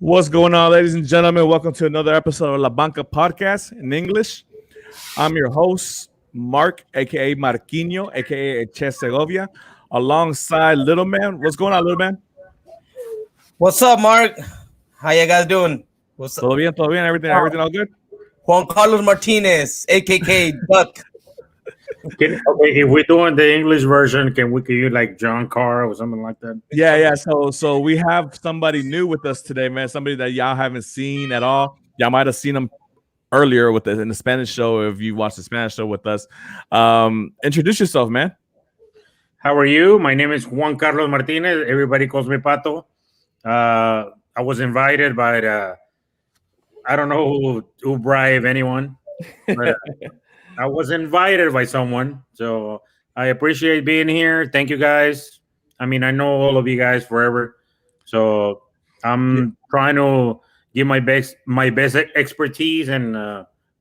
What's going on, ladies and gentlemen? Welcome to another episode of La Banca Podcast in English. I'm your host, Mark, aka Marquinho, aka Che Segovia, alongside Little Man. What's going on, Little Man? What's up, Mark? How you guys doing? What's up? Todo bien, everything all good? Juan Carlos Martinez, aka Duck. Okay, if we're doing the English version, can you like John Carr or something like that? Yeah. So we have somebody new with us today, man. Somebody that y'all haven't seen at all. Y'all might have seen him earlier in the Spanish show if you watched the Spanish show with us. Introduce yourself, man. How are you? My name is Juan Carlos Martinez. Everybody calls me Pato. I was invited by I don't know who bribed anyone, but I was invited by someone. So I appreciate being here. Thank you, guys. I mean, I know all of you guys forever. So I'm trying to give my best expertise and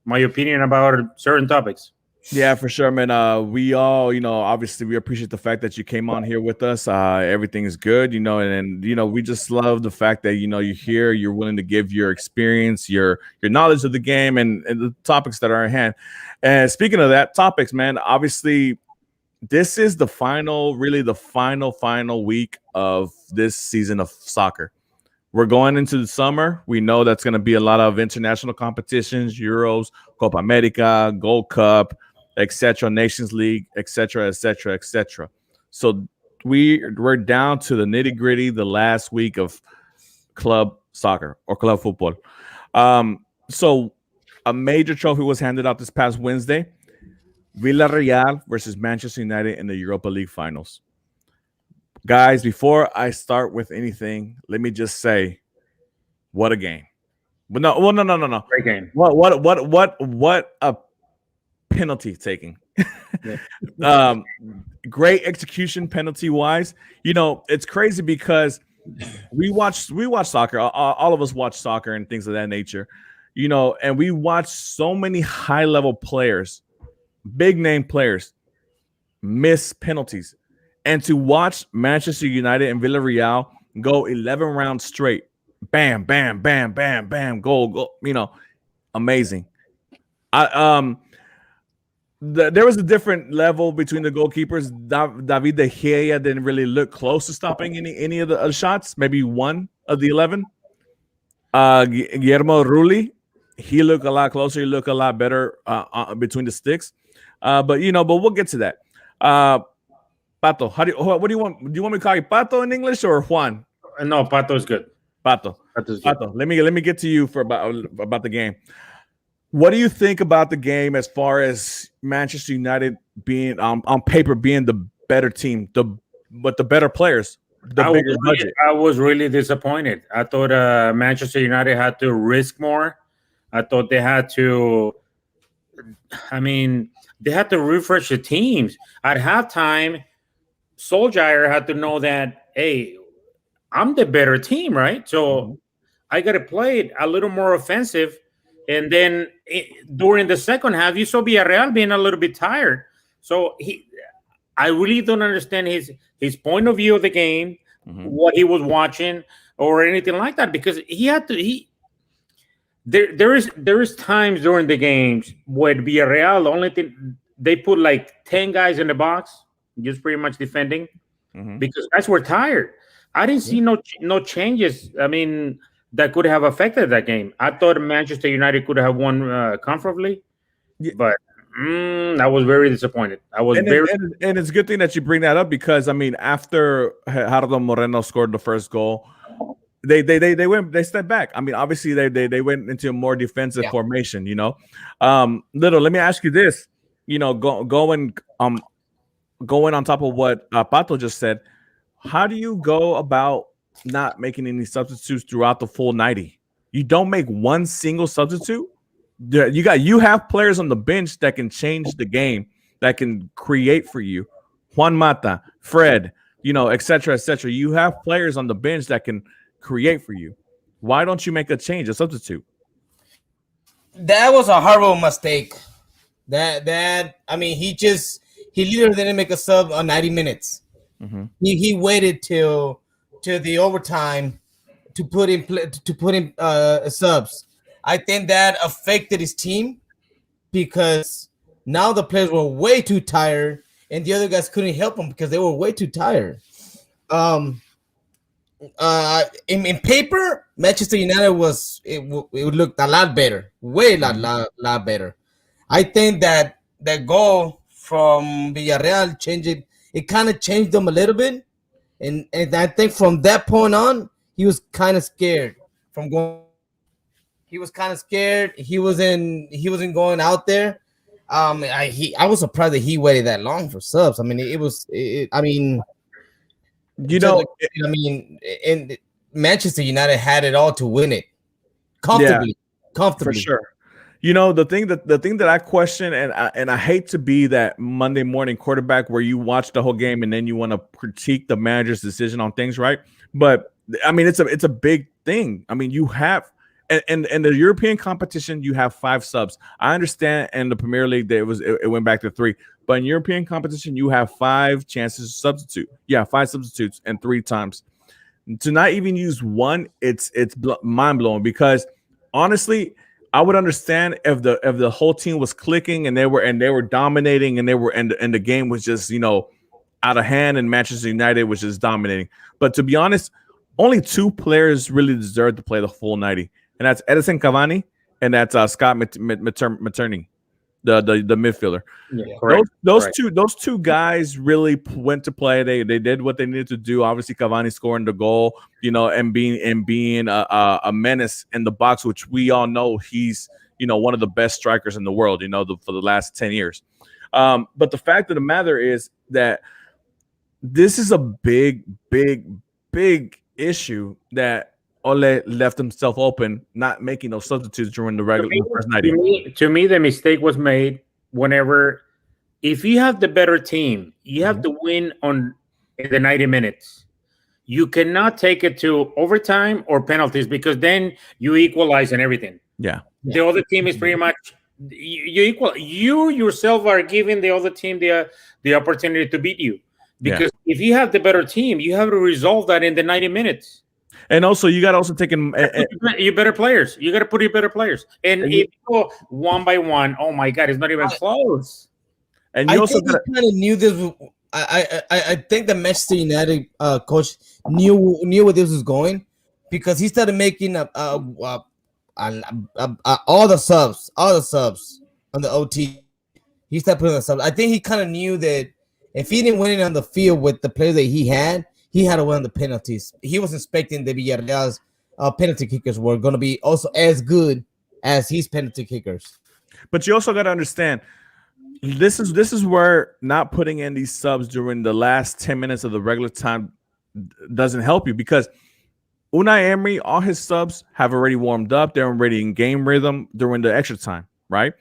my opinion about certain topics. Yeah, for sure, man. We all, obviously we appreciate the fact that you came on here with us. Everything is good, and we just love the fact that, you're here, you're willing to give your experience, your knowledge of the game and the topics that are at hand. And speaking of that, topics, man, obviously this is the final week of this season of soccer. We're going into the summer. We know that's going to be a lot of international competitions, Euros, Copa America, Gold Cup, etc., Nations League, etc. So we're down to the nitty-gritty, the last week of club soccer or club football. So a major trophy was handed out this past Wednesday. Villareal versus Manchester United in the Europa League finals. Guys, before I start with anything, let me just say, what a game! But no. Great game. What a penalty taking. Great execution penalty wise. It's crazy because we watch soccer. All of us watch soccer and things of that nature. And we watch so many high level players, big name players, miss penalties. And to watch Manchester United and Villareal go 11 rounds straight, bam, bam, bam, bam, bam, goal, amazing. There was a different level between the goalkeepers. David De Gea didn't really look close to stopping any of the shots. Maybe one of the 11. Guillermo Rulli, he looked a lot closer. He looked a lot better between the sticks. But we'll get to that. Pato, what do you want? Do you want me to call you Pato in English or Juan? No, Pato is good. Pato. Let me get to you for about the game. What do you think about the game as far as Manchester United being on paper being the better team, but the better players, the bigger budget? I was really disappointed. I thought Manchester United had to risk more. I thought they had to. They had to refresh the teams at halftime. Solskjaer had to know that, hey, I'm the better team, right? So I got to play it a little more offensive. And then during the second half, you saw Villareal being a little bit tired. So I really don't understand his point of view of the game, what he was watching, or anything like that, because he had to. There is times during the games where Villareal, the only thing they put like 10 guys in the box, just pretty much defending, because guys were tired. I didn't see no changes. That could have affected that game. I thought Manchester United could have won comfortably, but I was very disappointed. And it's a good thing that you bring that up because after Gerardo Moreno scored the first goal, they stepped back. Obviously they went into a more defensive formation. Little, let me ask you this. Going on top of what Pato just said, how do you go about not making any substitutes throughout the full 90? You don't make one single substitute. You have players on the bench that can change the game, that can create for you. Juan Mata, Fred, etc. You have players on the bench that can create for you. Why don't you make a substitute? That was a horrible mistake. He literally didn't make a sub on 90 minutes. He waited till the overtime to put in subs. I think that affected his team because now the players were way too tired, and the other guys couldn't help them because they were way too tired. Um, in paper, Manchester United it looked a lot better, way lot better. I think that that goal from Villareal changed it. It kind of changed them a little bit, and I think from that point on, he was kind of scared from going. He was kind of scared. He wasn't going out there. I was surprised that he waited that long for subs. I mean, I mean, You know, I mean, and Manchester United had it all to win it yeah, comfortably. for sure. You know, the thing that I question, and I hate to be that Monday morning quarterback where you watch the whole game and then you want to critique the manager's decision on things, right? But I mean, it's a big thing. I mean, you have and the European competition, you have 5 subs. I understand in the Premier League that it went back to 3, but in European competition, you have 5 chances to substitute. Yeah, 5 substitutes and 3 times. To not even use one, it's mind blowing because honestly, I would understand if the whole team was clicking and they were dominating and the game was just out of hand and Manchester United was just dominating. But to be honest, only 2 players really deserve to play the full 90, and that's Edison Cavani and that's Scott Materney, the midfielder. Yeah, correct. Those two guys really went to play. They did what they needed to do. Obviously, Cavani scoring the goal, and being a menace in the box, which we all know he's one of the best strikers in the world. For the last 10 years. But the fact of the matter is that this is a big, big, big issue that Ole left himself open, not making those substitutes during the first 90. To me, the mistake was made whenever, if you have the better team, you have to win on the 90 minutes. You cannot take it to overtime or penalties because then you equalize and everything. Yeah. The other team is pretty much you equal. You yourself are giving the other team the opportunity to beat you because if you have the better team, you have to resolve that in the 90 minutes. And also, you got to also take in your better players. You got to put your better players. And if you go one by one, oh my God, it's not even close. And you also kind of knew this. I think the Manchester United coach knew where this was going because he started making all the subs on the OT. He started putting the subs. I think he kind of knew that if he didn't win it on the field with the players that he had to win the penalties. He was expecting the Villareal's penalty kickers were going to be also as good as his penalty kickers. But you also got to understand, this is where not putting in these subs during the last 10 minutes of the regular time doesn't help you because Unai Emery, all his subs have already warmed up. They're already in game rhythm during the extra time, right?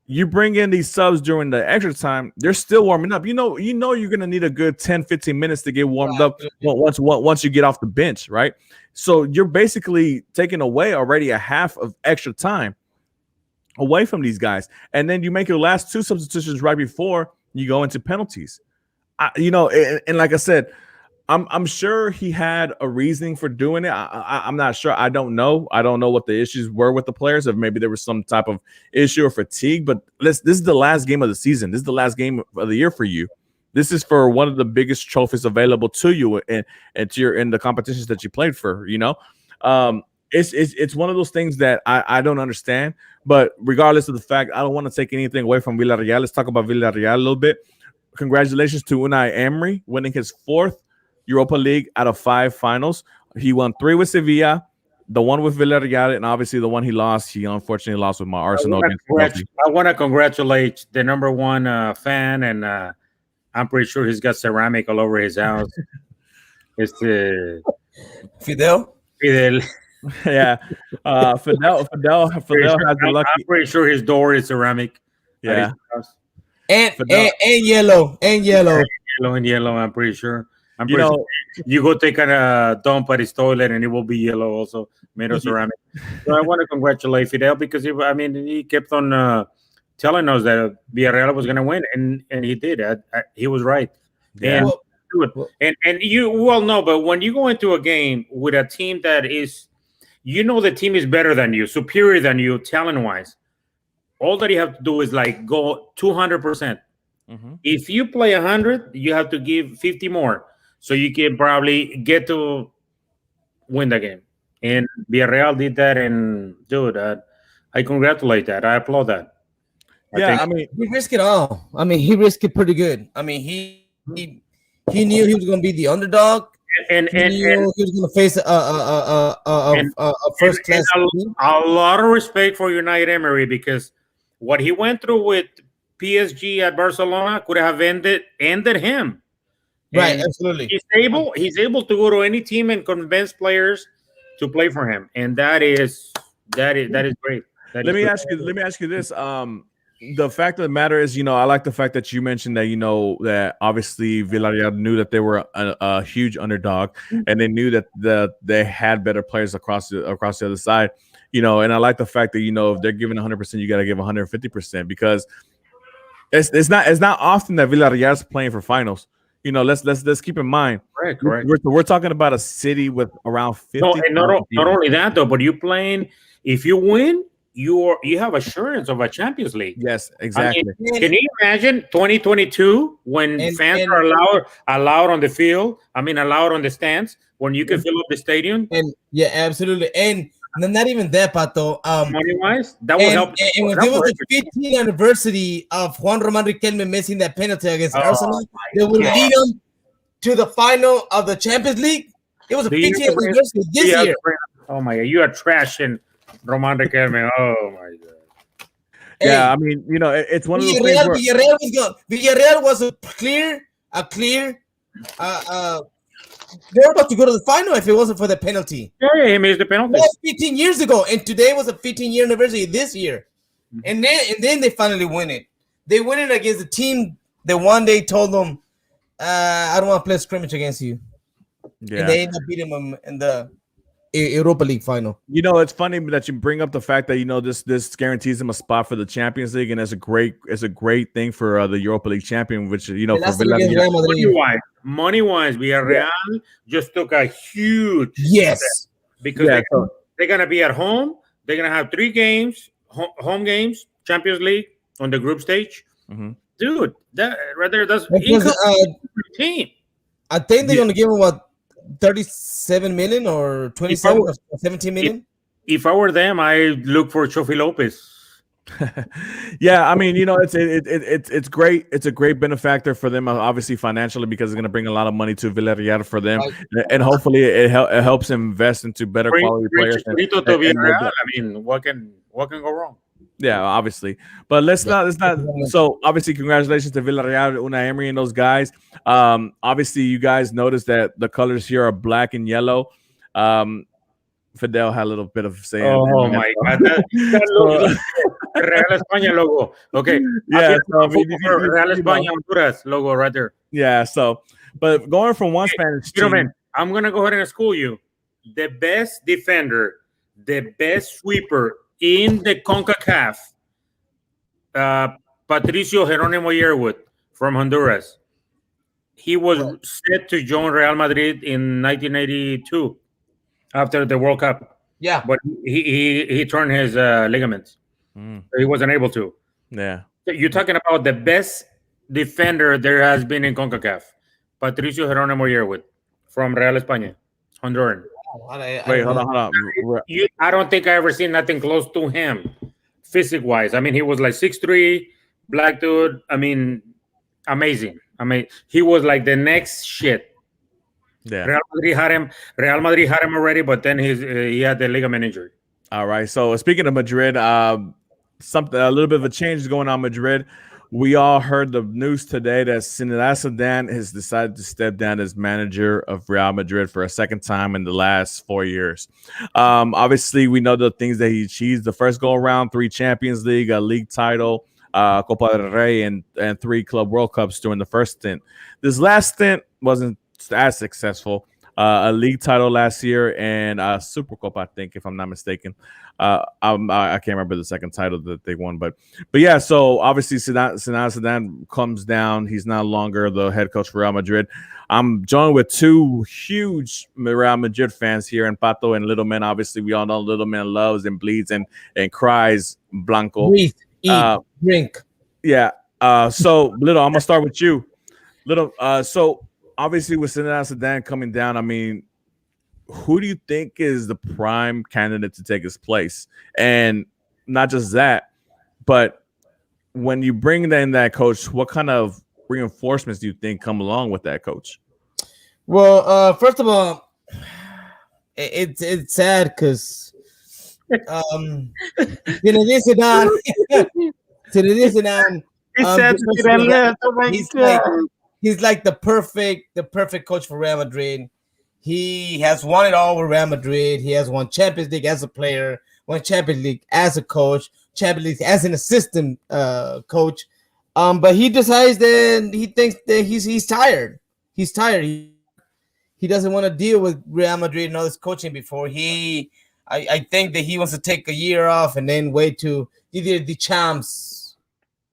You bring in these subs during the extra time, they're still warming up. You know you're going to need a good 10, 15 minutes to get warmed up once you get off the bench, right? So you're basically taking away already a half of extra time away from these guys. And then you make your last 2 substitutions right before you go into penalties. And like I said, I'm sure he had a reasoning for doing it. I'm not sure. I don't know. I don't know what the issues were with the players. If maybe there was some type of issue or fatigue. But this is the last game of the season. This is the last game of the year for you. This is for one of the biggest trophies available to you and in the competitions that you played for. It's one of those things that I don't understand. But regardless of the fact, I don't want to take anything away from Villareal. Let's talk about Villareal a little bit. Congratulations to Unai Emery winning his 4th Europa League out of 5 finals. He won 3 with Sevilla, the one with Villareal, and obviously the one he lost. He unfortunately lost with my Arsenal. I want to congratulate the number 1 fan, and I'm pretty sure he's got ceramic all over his house. It's Fidel. Yeah, Fidel has the lucky. I'm pretty sure his door is ceramic. Yeah, and yellow. I'm pretty sure. You go take a dump at his toilet and it will be yellow also, made of ceramic. So I want to congratulate Fidel because he kept on telling us that Villareal was going to win, and he did. He was right. Yeah. Dude. And you well know, but when you go into a game with a team that is, the team is better than you, superior than you, talent wise. All that you have to do is like go 200%. If you play 100, you have to give 50 more, so you can probably get to win the game. And Villarreal did that, and dude, I congratulate that. I applaud that. I mean, he risked it all. I mean, he risked it pretty good. I mean, he knew he was going to be the underdog. And he knew he was going to face a first class team. A lot of respect for Unai Emery, because what he went through with PSG at Barcelona could have ended him. Right, And absolutely. He's able to go to any team and convince players to play for him, and that is great. Let me ask you this. The fact of the matter is, I like the fact that you mentioned that, that obviously Villarreal knew that they were a huge underdog, and they knew that they had better players across the other side, and I like the fact that, if they're giving 100%, you got to give 150%, because it's not often that Villarreal is playing for finals. Let's keep in mind. Correct. We're talking about a city with around 50. No, and not only that though, but you playing. If you win, you have assurance of a Champions League. Yes, exactly. I mean, can you imagine 2022 when fans are allowed on the field? I mean, allowed on the stands, when you can fill up the stadium. And yeah, absolutely. And not even that, Pato. Money wise, that would help. And when there was the 15th anniversary of Juan Román Riquelme missing that penalty against Arsenal, they would lead them to the final of the Champions League. It was a 15th anniversary this year. Oh my God, you are trashing Román Riquelme. Oh my God. Yeah, I mean, it's one of those things where Villarreal was a clear. They were about to go to the final if it wasn't for the penalty. Yeah, he missed the penalty. That was 15 years ago, and today was a 15-year anniversary this year. And then they finally win it. They win it against the team that one day told them, I don't want to play a scrimmage against you. Yeah. And they ended up beating them in the Europa League final. It's funny that you bring up the fact that this guarantees them a spot for the Champions League, and it's a great thing for the Europa League champion, which for Villarreal. Money-wise, Villarreal just took a huge step, because they're gonna be at home. They're gonna have 3 games, home games, Champions League on the group stage. Dude, that right there, that's team. I think they're gonna give them what, 37 million or 27 or 17 million. If I were them, I look for Chofi Lopez. Yeah, I mean, it's great. It's a great benefactor for them, obviously financially, because it's going to bring a lot of money to Villarreal for them, and hopefully it helps invest into better quality players. I mean, what can go wrong? Yeah, obviously, but let's not. So obviously, congratulations to Villarreal, Unai Emery, and those guys. Obviously, you guys noticed that the colors here are black and yellow. Fidel had a little bit of saying. Oh my God, that Real España logo. Okay, yeah, Real España Honduras logo right there. Yeah, so but going from one Spanish team, I'm gonna go ahead and school you. The best defender, the best sweeper in the CONCACAF, Patricio Geronimo Yearwood from Honduras. He was set to join Real Madrid in 1982 after the World Cup. Yeah, but he turned his ligaments. So he wasn't able to. Yeah. You're talking about the best defender there has been in CONCACAF. Patricio Geronimo Yearwood from Real España, Honduran. Wait, hold on. I don't think I ever seen nothing close to him, physic-wise. I mean, he was like 6'3", black dude. I mean, amazing. I mean, he was like the next shit. Yeah. Real Madrid had him already, but then he had the ligament injury. All right. So speaking of Madrid, a little bit of a change is going on in Madrid. We all heard the news today that Zidane has decided to step down as manager of Real Madrid for a second time in the last 4 years. Obviously, we know the things that he achieved. The first go around, 3 Champions League, a league title, Copa del Rey, and 3 Club World Cups during the first stint. This last stint wasn't as successful. a league title last year and a Super Cup, I think, if I'm not mistaken. I can't remember the second title that they won, but yeah. So obviously, Zidane comes down. He's no longer the head coach for Real Madrid. I'm joined with two huge Real Madrid fans here, and Pato and Little Man. Obviously, we all know Little Man loves and bleeds and cries Blanco. Breathe, eat, drink. Yeah. So Little, I'm gonna start with you. Little. So obviously, with Zidane coming down, I mean, who do you think is the prime candidate to take his place? And not just that, but when you bring in that coach, what kind of reinforcements do you think come along with that coach? Well, first of all, it's sad because Zidane, Zidane, he's like the perfect coach for Real Madrid. He has won it all with Real Madrid. He has won Champions League as a player, won Champions League as a coach, Champions League as an assistant coach. But he decides that he thinks that he's tired. He's tired. He doesn't want to deal with Real Madrid and all this coaching before. I think that he wants to take a year off and then wait to either the champs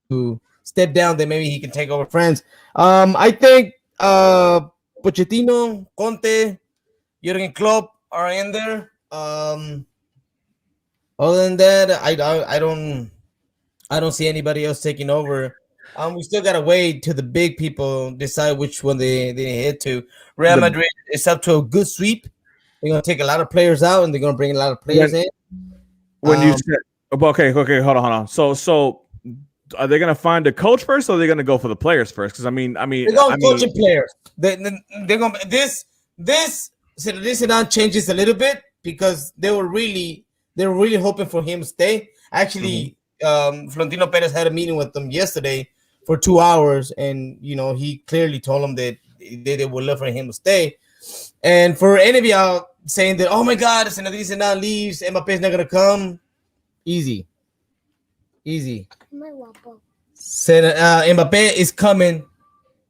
to step down. Then maybe he can take over France. I think Pochettino, Conte, Jurgen Klopp are in there. Other than that, I don't see anybody else taking over. We still gotta wait till the big people decide which one they head to. Real Madrid is up to a good sweep. They're gonna take a lot of players out and they're gonna bring a lot of players in. When you said, okay, hold on. So are they gonna find a coach first, or are they gonna go for the players first? Because I mean, they're gonna coach and players. They're gonna this Zidane changes a little bit because they were really hoping for him to stay. Actually, Florentino Perez had a meeting with them yesterday for 2 hours, and he clearly told them that they would love for him to stay. And for any of y'all saying that, oh my God, Zidane leaves, Mbappe's not gonna come, easy. Mbappe is coming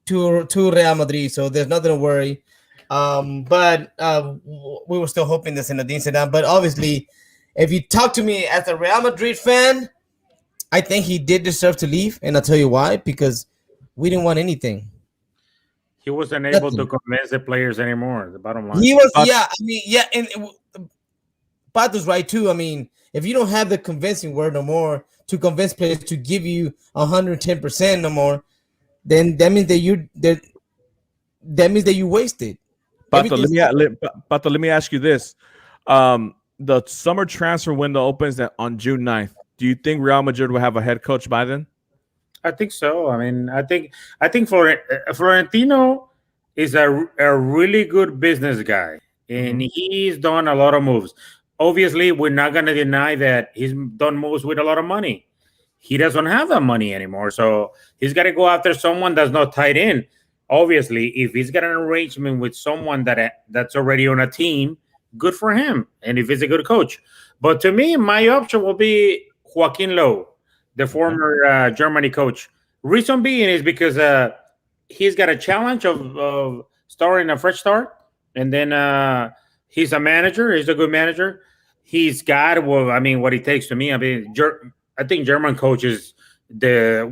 to Real Madrid, so there's nothing to worry. But we were still hoping that Zidane. But obviously, if you talk to me as a Real Madrid fan, I think he did deserve to leave, and I'll tell you why. Because we didn't want anything. He wasn't able to convince the players anymore. The bottom line. He was, and Pato's right too. I mean, if you don't have the convincing word no more to convince players to give you 110% no more, then that means that you wasted. Pato, let me ask you this: the summer transfer window opens on June 9th. Do you think Real Madrid will have a head coach by then? I think so. I mean, I think Florentino is a really good business guy, and he's done a lot of moves. Obviously, we're not going to deny that he's done moves with a lot of money. He doesn't have that money anymore, so he's got to go after someone that's not tied in. Obviously, if he's got an arrangement with someone that's already on a team, good for him, and if he's a good coach. But to me, my option will be Joachim Löw, the former Germany coach. Reason being is because he's got a challenge of starting a fresh start, and then he's a manager. He's a good manager. He's got what it takes to me. I mean, I think German coaches the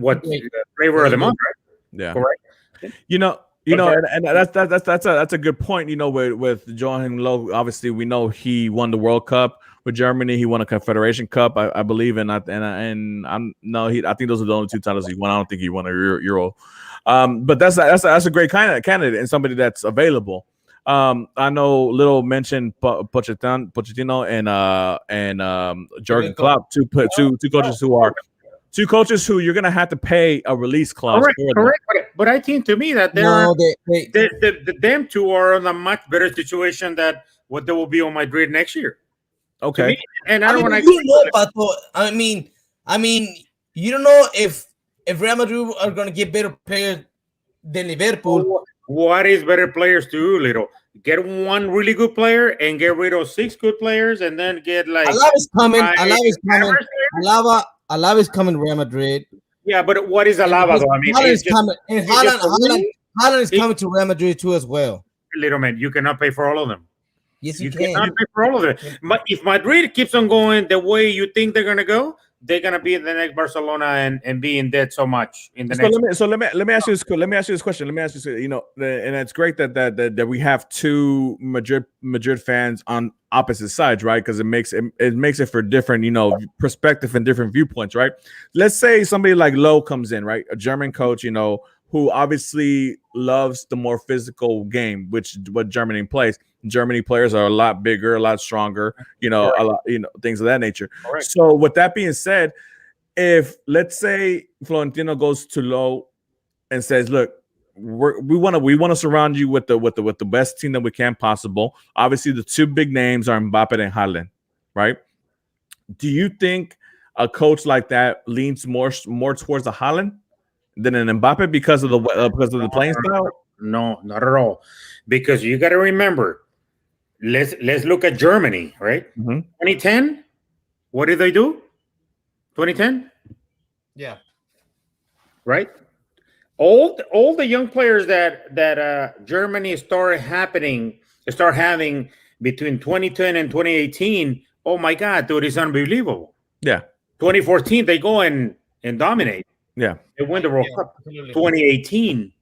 flavor of the month, right? Yeah, correct. And that's a good point. With Joachim Löw, obviously we know he won the World Cup with Germany. He won a Confederation Cup, I believe, I think those are the only two titles he won. I don't think he won a Euro. But that's a great kind of candidate and somebody that's available. I know Little mentioned Pochettino and Jurgen Klopp, two coaches who you're gonna have to pay a release clause. Correct. But I think to me that them two are in a much better situation than what they will be on Madrid next year. Okay. Me, and I don't want to. I mean, you don't know if Real Madrid are gonna get better players than Liverpool. What is better players to do, Little? Get one really good player and get rid of 6 good players, and then get like Alaba is coming. Alaba is coming to Real Madrid. Yeah, but what is Alaba though? I mean, Haaland is coming. And Haaland is coming to Real Madrid too as well. little man, you cannot pay for all of them. Yes, You you can. cannot pay for all of them. But if Madrid keeps on going the way you think they're gonna go, they're gonna be the next Barcelona and be in debt so much in the So next. let me ask you this. Let me ask you this question. Let me ask you. You know, and it's great that we have two Madrid fans on opposite sides, right? Because it makes it for different, you know, perspective and different viewpoints, right? Let's say somebody like Lowe comes in, right? A German coach, you know, who obviously loves the more physical game, which what Germany plays. Germany players are a lot bigger, a lot stronger, you know, a lot, you know, things of that nature. Correct. So with that being said, if let's say Florentino goes to Lowe and says, "Look, we want to surround you with the best team that we can possible." Obviously, the two big names are Mbappe and Haaland, right? Do you think a coach like that leans more towards the Haaland than an Mbappe because of the playing style? No, not at all. Because you got to remember, let's look at Germany, right? 2010, what did they do? 2010, Yeah. right? All the young players that Germany start having between 2010 and 2018. Oh my God, dude, it's unbelievable. Yeah. 2014, they go and dominate. Yeah. They win the World Cup. Absolutely. 2018,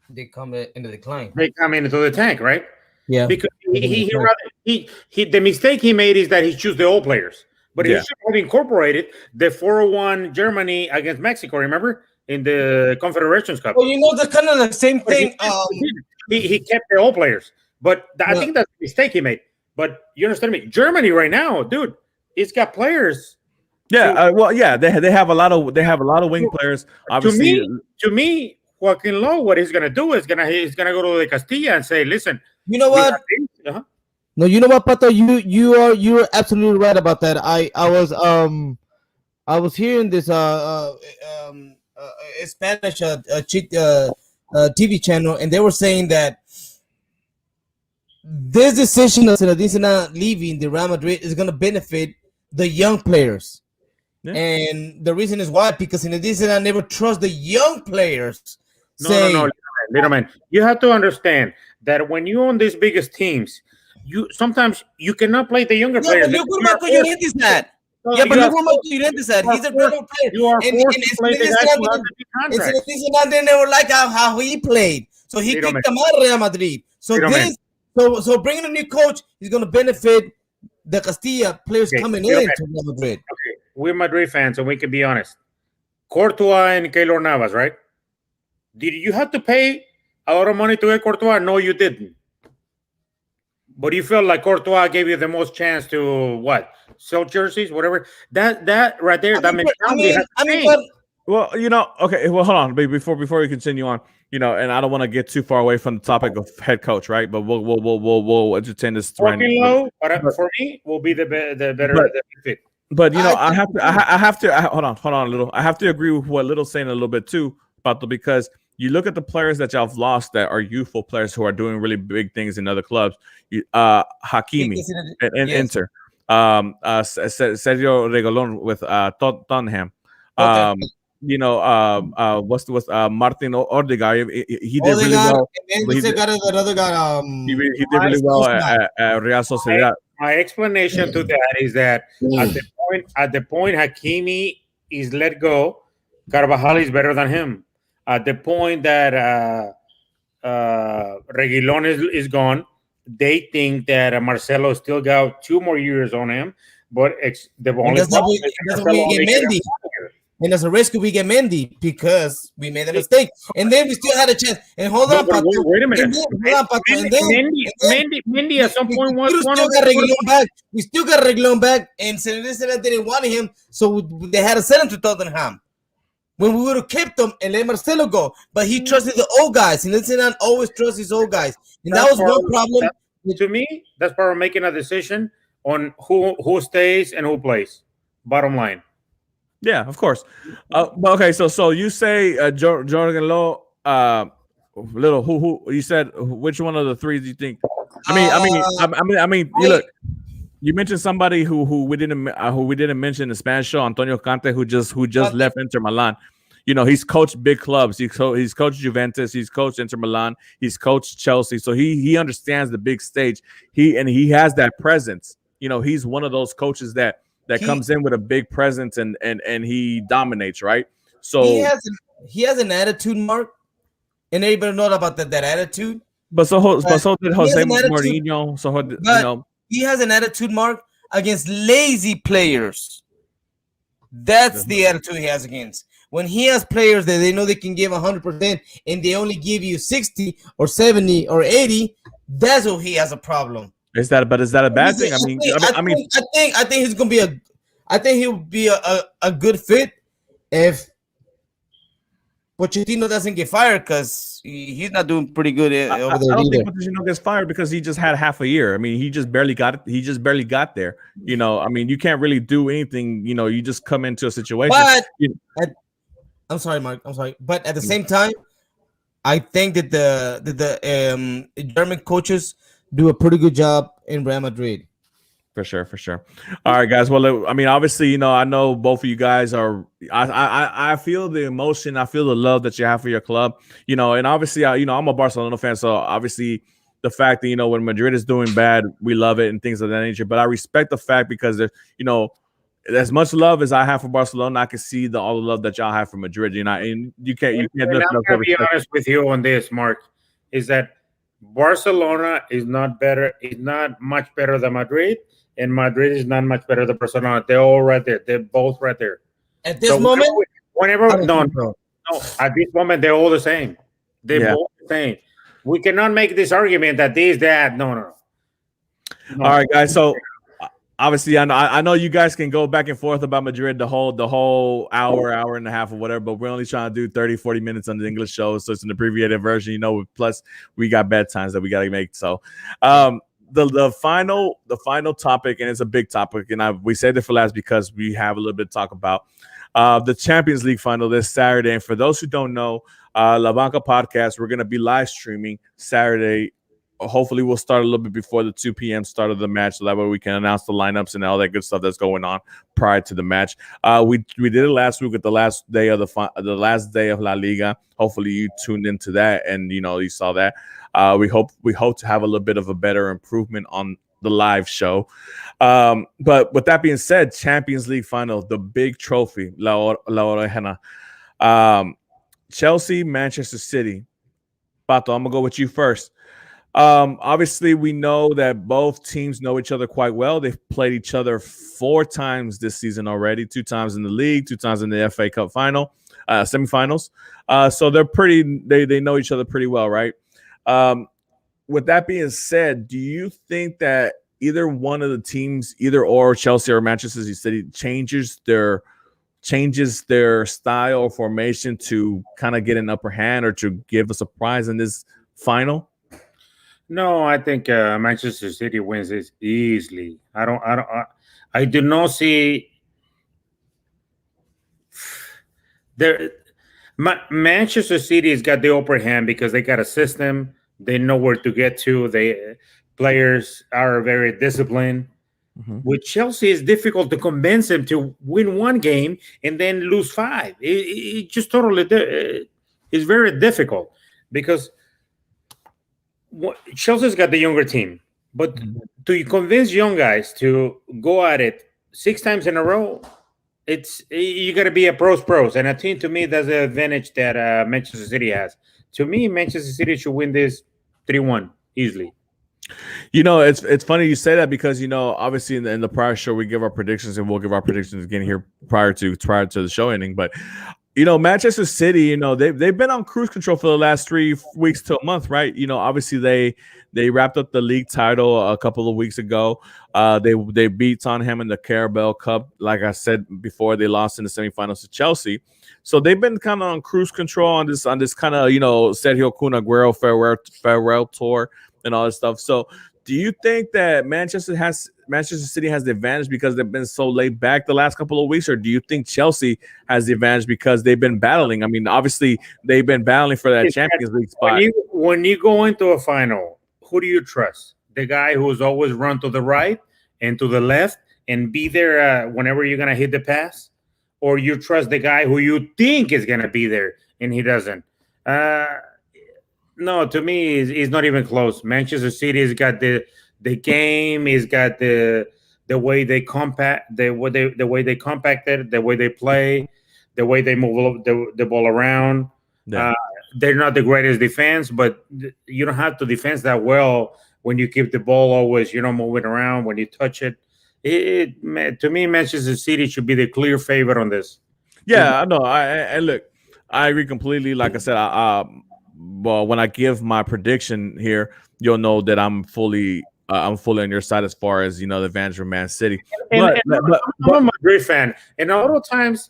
They come into decline. they come into the tank, right? Yeah. Because the mistake he made is that he chose the old players, but he Yeah. should have incorporated the 4-1 Germany against Mexico. Remember in the Confederations Cup? Well, you know, the kind of the same But thing. he kept the old players, but I think that's the mistake he made. But you understand me? Germany right now, dude, it's got players. Yeah. Well, yeah, they have a lot of wing players. Obviously, To me, Joaquin Lowe, what he's gonna do is he's gonna go to the Castilla and say, "Listen, You know we what? got this." Uh-huh. No, you know what, Pato? You're absolutely right about that. I was hearing this Spanish TV channel, and they were saying that this decision of Zinedine leaving the Real Madrid is going to benefit the young players. Yeah. And the reason is why, because Zinedine never trust the young players. No, little man. You have to understand that when you own these biggest teams, you sometimes you cannot play the younger players. But look what Marco Llorente said. Yeah, but look what Marco Llorente said. He's a great player. You are forced to play the guys who have the big contracts. And Zinedine never liked how he played, so he kicked him out of Real Madrid. So bringing a new coach is going to benefit the Castilla players coming in to Real Madrid. Okay, we're Madrid fans, and we can be honest. Courtois and Keylor Navas, right? Did you have to pay a lot of money to get Courtois? No, you didn't. But you felt like Courtois gave you the most chance to what? Sell jerseys, whatever. That right there, that mentality. Well, you know, okay. Well, hold on, before we continue on, you know, and I don't want to get too far away from the topic of head coach, right? But we'll entertain this. For me, will be the better fit. But you know, I have to hold on a little. I have to agree with what Little's saying a little bit too, because you look at the players that y'all have lost that are youthful players who are doing really big things in other clubs. Hakimi and Inter, Sergio Reguilón with Tottenham. You know, what's Martin Odegaard? He did really well. And then another guy. He did really well at Real Sociedad. My explanation to that is that at the point Hakimi is let go, Carvajal is better than him. At the point that Reguilón is gone, they think that Marcelo still got 2 more years on him, but the only problem is we get Mendy. And as a rescue, we get Mendy because we made a mistake, and then we still had a chance. And hold on, wait a minute. Mendy at some point was one of the. We still got Reguilón back, and Zinedine didn't want him, so they had to send him to Tottenham. When we would have kept him and let Marcelo go, but he trusted the old guys, and Zinedine always trusts his old guys, and that was one problem. To me, that's part of making a decision on who stays and who plays. Bottom line. Yeah, of course. Okay, so you say Jordan Lowe, Little. Who you said? Which one of the three do you think? I mean. You look. You mentioned somebody who we didn't mention in the Spanish show, Antonio Conte, who just left Inter Milan. he's coached big clubs. He's coached Juventus. He's coached Inter Milan. He's coached Chelsea. So he understands the big stage. He has that presence. He's one of those coaches that comes in with a big presence and he dominates, right? So he has an attitude, Mark, and everybody knows about that attitude. But so did Jose Mourinho. So he has an attitude, Mark, against lazy players. That's the attitude he has against. When he has players that they know they can give 100% and they only give you 60 or 70 or 80, that's what he has a problem. Is that a bad thing? I think he's gonna be I think he would be a good fit if Pochettino doesn't get fired, because he's not doing pretty good over there. I don't think Pochettino gets fired because he just had half a year. I mean, he just barely got there. You can't really do anything. You just come into a situation. But I'm sorry, Mark. I'm sorry, but at the same time, I think that the German coaches do a pretty good job in Real Madrid. For sure. All right, guys. Well, obviously, I know both of you guys are. I feel the emotion. I feel the love that you have for your club. And obviously, I'm a Barcelona fan, so obviously, the fact that when Madrid is doing bad, we love it and things of that nature. But I respect the fact because there's, as much love as I have for Barcelona, I can see all the love that y'all have for Madrid. And you can't. I'm gonna be honest with you on this, Mark. Is that Barcelona is not much better than Madrid. And Madrid is not much better than Barcelona. They're all right there. They're both right there. At this moment? No. At this moment, they're all the same. They're both the same. We cannot make this argument that that. No. All right, guys. So obviously, I know you guys can go back and forth about Madrid the whole hour and a half or whatever, but we're only trying to do 30, 40 minutes on the English show. So it's an abbreviated version, plus we got bedtimes that we got to make. So the final topic, and it's a big topic, and we saved it for last because we have a little bit to talk about the Champions League final this Saturday. And for those who don't know, La Banca podcast, we're going to be live streaming Saturday. Hopefully we'll start a little bit before the 2 p.m. start of the match, so that way we can announce the lineups and all that good stuff that's going on prior to the match. We did it last week with the last day of the last day of La Liga. Hopefully you tuned into that and you saw that. We hope to have a little bit of a better improvement on the live show. But with that being said, Champions League final, the big trophy, La Orejana. Chelsea, Manchester City. Pato, I'm gonna go with you first. Obviously, we know that both teams know each other quite well. They've played each other 4 times this season already, 2 times in the league, 2 times in the FA Cup final, semifinals. So they know each other pretty well, right? With that being said, do you think that either one of the teams, either or Chelsea or Manchester City, changes their style or formation to kind of get an upper hand or to give a surprise in this final? No, I think Manchester City wins this easily. I do not see there. Manchester City has got the upper hand because they got a system. They know where to get to. Players are very disciplined. Mm-hmm. With Chelsea, it's difficult to convince them to win 1 game and then lose 5. It just totally is very difficult because Chelsea's got the younger team, but to convince young guys to go at it 6 times in a row, you got to be a pros. And I think, to me, that's the advantage that Manchester City has. To me, Manchester City should win this 3-1 easily. It's funny you say that because obviously in the prior show we give our predictions, and we'll give our predictions again here prior to the show ending. But Manchester City, they've been on cruise control for the last 3 weeks to a month, right? Obviously they wrapped up the league title a couple of weeks ago. They beat Tottenham in the Carabao Cup. Like I said before, they lost in the semifinals to Chelsea. So they've been kind of on cruise control on this kind of Sergio Kun Aguero farewell tour and all this stuff. So do you think that Manchester City has the advantage because they've been so laid back the last couple of weeks, or do you think Chelsea has the advantage because they've been battling? I mean, obviously they've been battling for that Champions League spot. When you go into a final, who do you trust? The guy who's always run to the right and to the left and be there whenever you're gonna hit the pass, or you trust the guy who you think is going to be there and he doesn't. No, to me, it's not even close. Manchester City's got the game. He's got the way they compact, the way they compacted, the way they play, the way they move the ball around. Yeah. They're not the greatest defense, but you don't have to defend that well when you keep the ball always, moving around when you touch it. To me, Manchester City should be the clear favorite on this. Yeah, I know. I look, I agree completely. Like I said, well, when I give my prediction here, you'll know that I'm fully on your side as far as the advantage of Man City. I'm a Madrid fan, and a lot of times,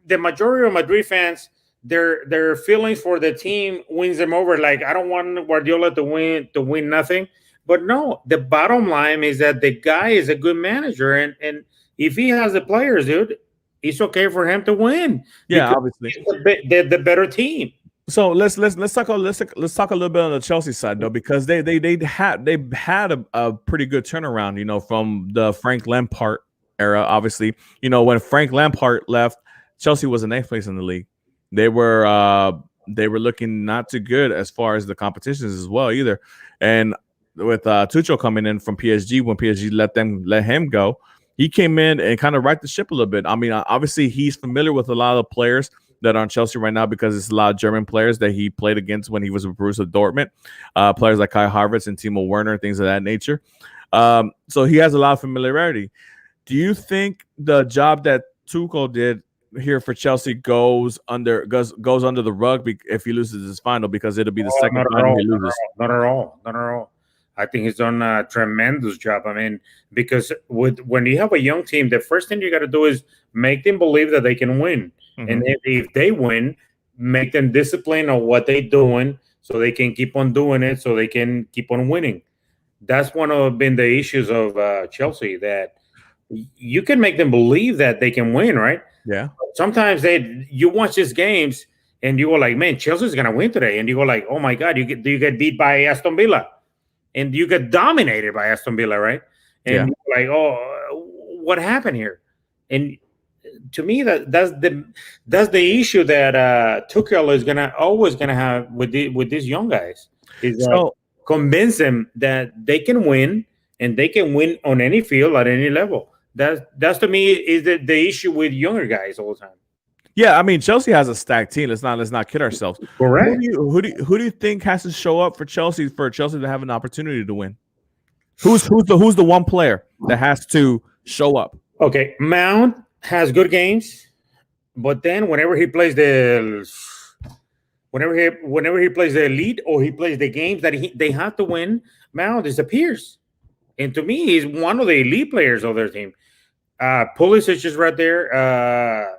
the majority of Madrid fans, their feelings for the team wins them over. Like, I don't want Guardiola to win nothing. But no, the bottom line is that the guy is a good manager, and if he has the players, dude, it's okay for him to win. Yeah, obviously, the better team. So let's talk a little bit on the Chelsea side though, because they had a pretty good turnaround, from the Frank Lampard era. Obviously, when Frank Lampard left, Chelsea was in 8th place in the league. They were looking not too good as far as the competitions as well either. And with Tuchel coming in from PSG, when PSG let him go, he came in and kind of right the ship a little bit. I mean, obviously he's familiar with a lot of players that are on Chelsea right now because it's a lot of German players that he played against when he was with Borussia Dortmund, players like Kai Havertz and Timo Werner, things of that nature. So he has a lot of familiarity. Do you think the job that Tuchel did here for Chelsea goes under the rug if he loses his final, because it'll be the second final he loses? Not at all. I think he's done a tremendous job. I mean, because when you have a young team, the first thing you got to do is make them believe that they can win. Mm-hmm. And if they win, make them disciplined on what they're doing so they can keep on doing it, so they can keep on winning. That's been the issues of Chelsea, that you can make them believe that they can win, right? Yeah. Sometimes you watch these games and you go like, man, Chelsea's going to win today. And you go like, oh my God, you get beat by Aston Villa. And you get dominated by Aston Villa, right? And you're like, oh, what happened here? And to me, that's the issue that Tuchel is always gonna have with these young guys. Is convince them that they can win, and they can win on any field at any level. That's to me is the issue with younger guys all the time. Yeah, I mean, Chelsea has a stacked team. Let's not kid ourselves. Correct. Who do you think has to show up for Chelsea to have an opportunity to win? Who's the one player that has to show up? Okay, Mount has good games, but then whenever he plays the elite, or he plays the games that they have to win, Mount disappears. And to me, he's one of the elite players of their team. Pulisic is right there.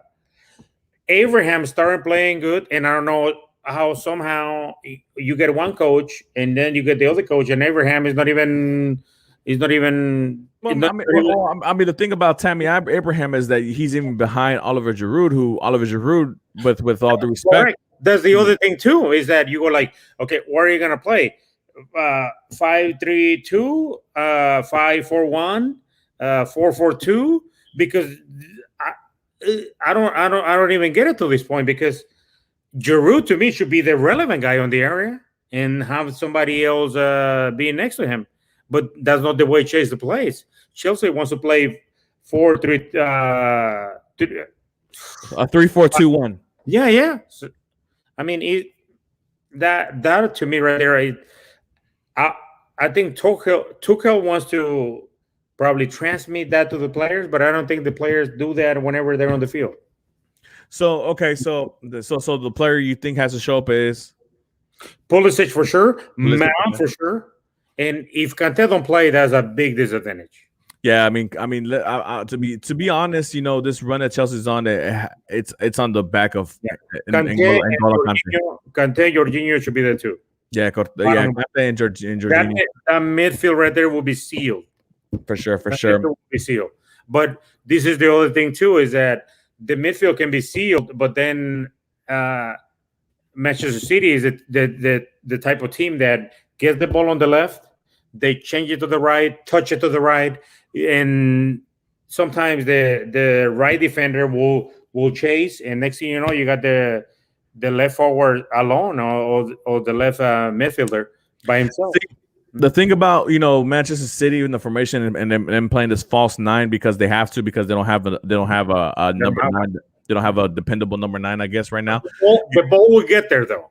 Abraham started playing good, and I don't know how somehow you get one coach and then you get the other coach, and Abraham is not even. Well, I mean, the thing about Tammy Abraham is that he's even behind Oliver Giroud, with all due respect. Correct. That's the other thing too, is that you go like, okay, what are you gonna play? 5-3-2, 5-4-1, 4-4-2, because I don't even get it to this point, because Giroud to me should be the relevant guy on the area and have somebody else be next to him. But that's not the way Chelsea plays. Chelsea wants to play 3-4-2-1. Yeah. So, I mean, that to me right there, I think Tuchel wants to probably transmit that to the players, but I don't think the players do that whenever they're on the field. So okay, so the player you think has to show up is Pulisic for sure, Mount for sure. And if Kanté don't play, that's a big disadvantage. Yeah, I mean, to be honest, this run that Chelsea's on, it's on the back of Kanté and Jorginho should be there too. Yeah, Kanté and Jorginho. That midfield right there will be sealed for sure. Will be sealed. But this is the other thing too, is that the midfield can be sealed, but then Manchester City is the type of team that gets the ball on the left. They change it to the right, touch it to the right, and sometimes the right defender will will chase, and next thing you know, you got the left forward alone, or the left midfielder by himself. The thing about Manchester City in the formation and them playing this false nine because they have to, because they don't have a number nine. They don't have a dependable number 9, I guess, right now. The ball will get there, though.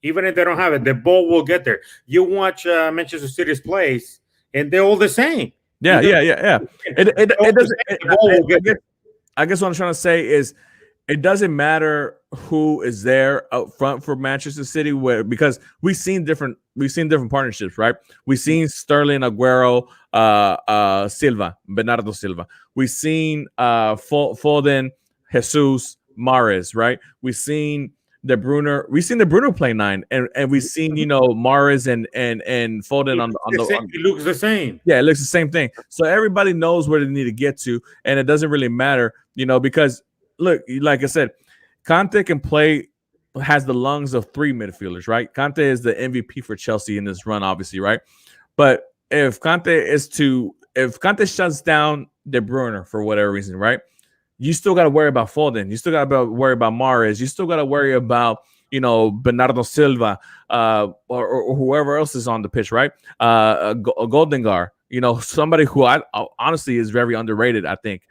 Even if they don't have it, the ball will get there. You watch Manchester City's plays, and they're all the same. Yeah. It doesn't. I guess what I'm trying to say is, it doesn't matter who is there up front for Manchester City, because we've seen different partnerships, right? We've seen Sterling, Aguero, Bernardo Silva. We've seen Foden, Jesus, Mahrez, right? We've seen De Bruyne play 9, and we've seen Mahrez and Foden on the. It looks the same. Yeah, it looks the same thing. So everybody knows where they need to get to, and it doesn't really matter, because look, like I said, Conte has the lungs of 3 midfielders, right? Conte is the MVP for Chelsea in this run, obviously, right? But if Conte shuts down De Bruyne for whatever reason, right? You still got to worry about Foden. You still got to worry about Mahrez. You still got to worry about, Bernardo Silva, or whoever else is on the pitch, right? Goldengar, somebody who I honestly is very underrated, I think.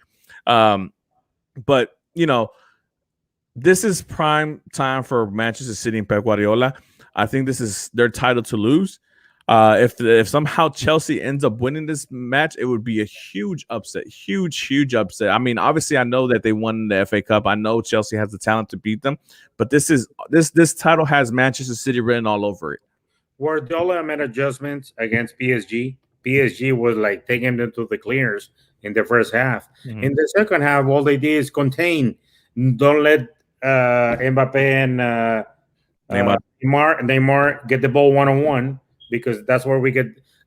But this is prime time for Manchester City and Pep Guardiola. I think this is their title to lose. If somehow Chelsea ends up winning this match, it would be a huge upset. Huge upset. I mean, obviously, I know that they won the FA Cup. I know Chelsea has the talent to beat them, but this title has Manchester City written all over it. Guardiola made adjustments against PSG. PSG was like taking them to the cleaners in the first half. Mm-hmm. In the second half, all they did is contain. Don't let Mbappe and Neymar get the ball one-on-one, because that's where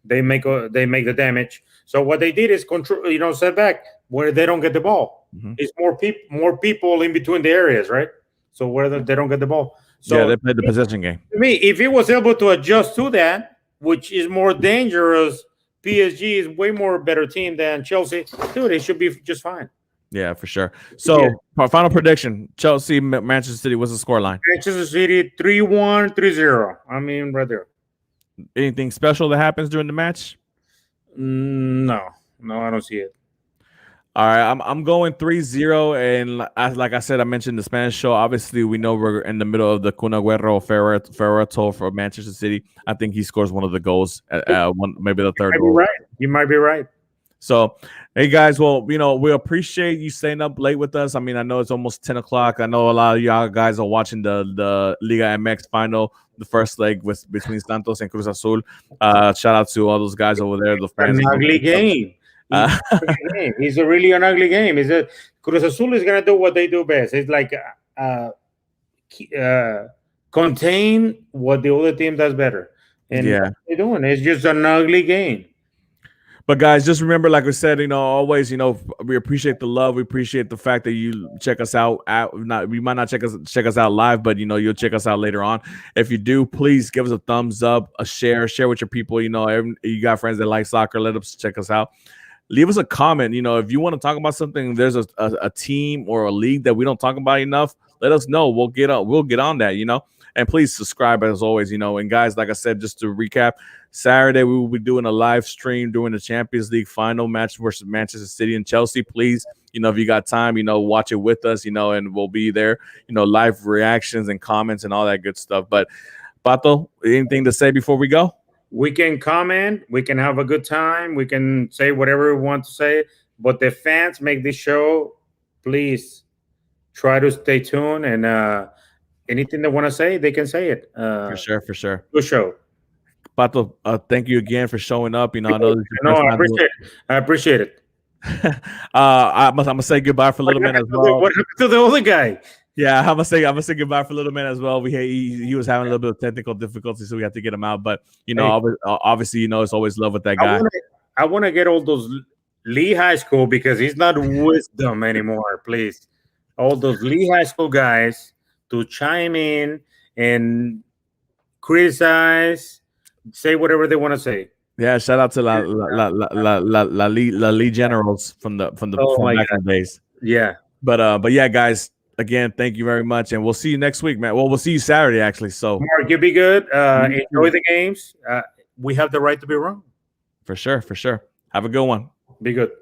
they make the damage. So what they did is control, set back where they don't get the ball. Mm-hmm. It's more people in between the areas, right? So where they don't get the ball. So yeah, they played the possession game. To me, if he was able to adjust to that, which is more dangerous, PSG is way more better team than Chelsea. Dude, it should be just fine. Yeah, for sure. So, our final prediction: Chelsea, Manchester City. What's the scoreline? Manchester City 3-1, 3-0. I mean, right there. Anything special that happens during the match? No, I don't see it. All right, I'm going 3-0, and like I said, I mentioned the Spanish show. Obviously, we know we're in the middle of the Kun Agüero Ferreto for Manchester City. I think he scores one of the goals, maybe the third goal. You might be right. So, hey guys, well, we appreciate you staying up late with us. I mean, I know it's almost 10 o'clock. I know a lot of y'all guys are watching the Liga MX final, the first leg between Santos and Cruz Azul. Shout out to all those guys over there. The fans. An ugly game. It's a really an ugly game. Is that Cruz Azul is gonna do what they do best. It's like contain what the other team does better, and what they're doing. It's just an ugly game. But guys, just remember, like we said, always, we appreciate the love. We appreciate the fact that you check us out. We might not check us out live, but you'll check us out later on. If you do, please give us a thumbs up, a share with your people. You got friends that like soccer, let them check us out. Leave us a comment. If you want to talk about something, there's a team or a league that we don't talk about enough, let us know. We'll get on that. And please subscribe as always. And guys, like I said, just to recap, Saturday we will be doing a live stream during the Champions League final match versus Manchester City and Chelsea. Please, if you got time, watch it with us, and we'll be there, live reactions and comments and all that good stuff. But Pato, anything to say before we go? We can comment, we can have a good time, we can say whatever we want to say, but the fans make this show. Please try to stay tuned, and anything they want to say, they can say it. For sure. Good show. Pato, thank you again for showing up. I know. I appreciate it. I'm gonna say goodbye for Little Man as well. What happened to the other guy? Yeah, I'm gonna say goodbye for Little Man as well. He was having a little bit of technical difficulty, so we had to get him out. But obviously, it's always love with that guy. I want to get all those Lee High School, because he's not with them anymore. Please, all those Lee High School guys to chime in and criticize. Say whatever they want to say. Yeah, shout out to La Lee Generals from the back in the days. Yeah, but yeah, guys, again, thank you very much, and we'll see you next week, man. Well, we'll see you Saturday, actually. So, Mark, you be good. Enjoy the games. We have the right to be wrong. for sure. Have a good one. Be good.